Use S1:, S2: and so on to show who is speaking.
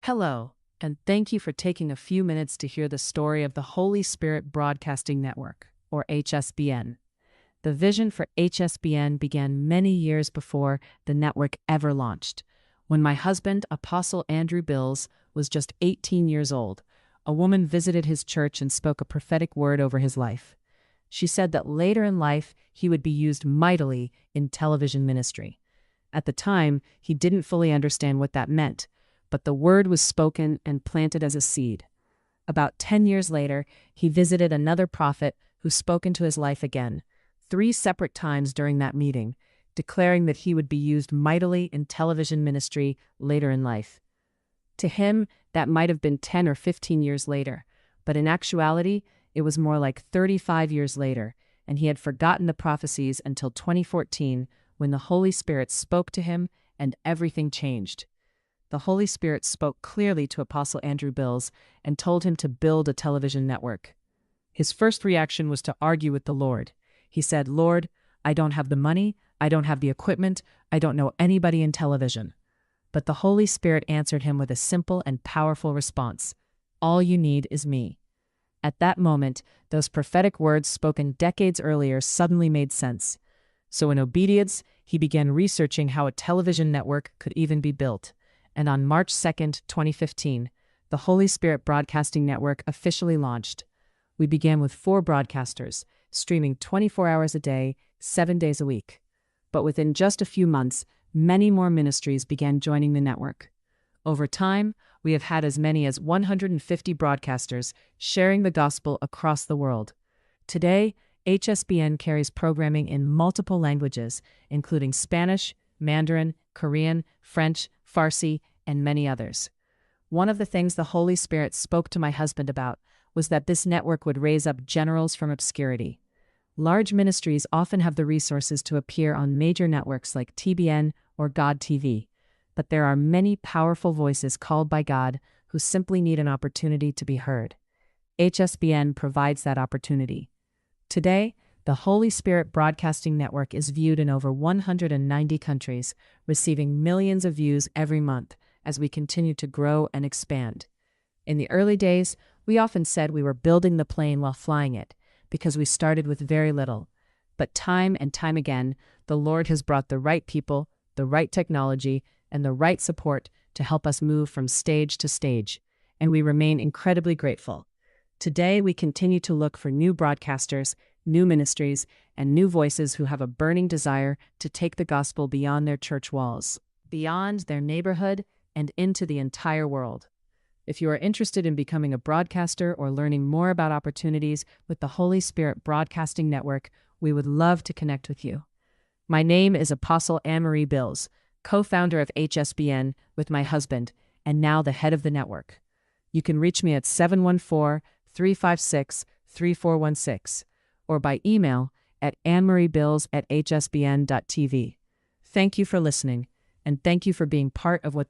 S1: Hello, and thank you for taking a few minutes to hear the story of the Holy Spirit Broadcasting Network, or HSBN. The vision for HSBN began many years before the network ever launched. When my husband, Apostle Andrew Bills, was just 18 years old, a woman visited his church and spoke a prophetic word over his life. She said that later in life he would be used mightily in television ministry. At the time, he didn't fully understand what that meant, but the word was spoken and planted as a seed. About 10 years later, he visited another prophet who spoke into his life again, 3 separate times during that meeting, declaring that he would be used mightily in television ministry later in life. To him, that might have been 10 or 15 years later, but in actuality, it was more like 35 years later, and he had forgotten the prophecies until 2014, when the Holy Spirit spoke to him and everything changed. The Holy Spirit spoke clearly to Apostle Andrew Bills and told him to build a television network. His first reaction was to argue with the Lord. He said, "Lord, I don't have the money, I don't have the equipment, I don't know anybody in television." But the Holy Spirit answered him with a simple and powerful response. "All you need is me." At that moment, those prophetic words spoken decades earlier suddenly made sense. So in obedience, he began researching how a television network could even be built. And on March 2nd, 2015, the Holy Spirit Broadcasting Network officially launched. We began with 4 broadcasters, streaming 24 hours a day, 7 days a week. But within just a few months, many more ministries began joining the network. Over time, we have had as many as 150 broadcasters sharing the gospel across the world. Today, HSBN carries programming in multiple languages, including Spanish, Mandarin, Korean, French, Farsi, and many others. One of the things the Holy Spirit spoke to my husband about was that this network would raise up generals from obscurity. Large ministries often have the resources to appear on major networks like TBN or God TV, but there are many powerful voices called by God who simply need an opportunity to be heard. HSBN provides that opportunity. Today, the Holy Spirit Broadcasting Network is viewed in over 190 countries, receiving millions of views every month as we continue to grow and expand. In the early days, we often said we were building the plane while flying it, because we started with very little. But time and time again, the Lord has brought the right people, the right technology, and the right support to help us move from stage to stage, and we remain incredibly grateful. Today, we continue to look for new broadcasters, new ministries, and new voices who have a burning desire to take the gospel beyond their church walls, beyond their neighborhood, and into the entire world. If you are interested in becoming a broadcaster or learning more about opportunities with the Holy Spirit Broadcasting Network, we would love to connect with you. My name is Apostle Anne-Marie Bills, co-founder of HSBN with my husband, and now the head of the network. You can reach me at 714-356-3416 or by email at annemariebills@hsbn.tv. Thank you for listening, and thank you for being part of what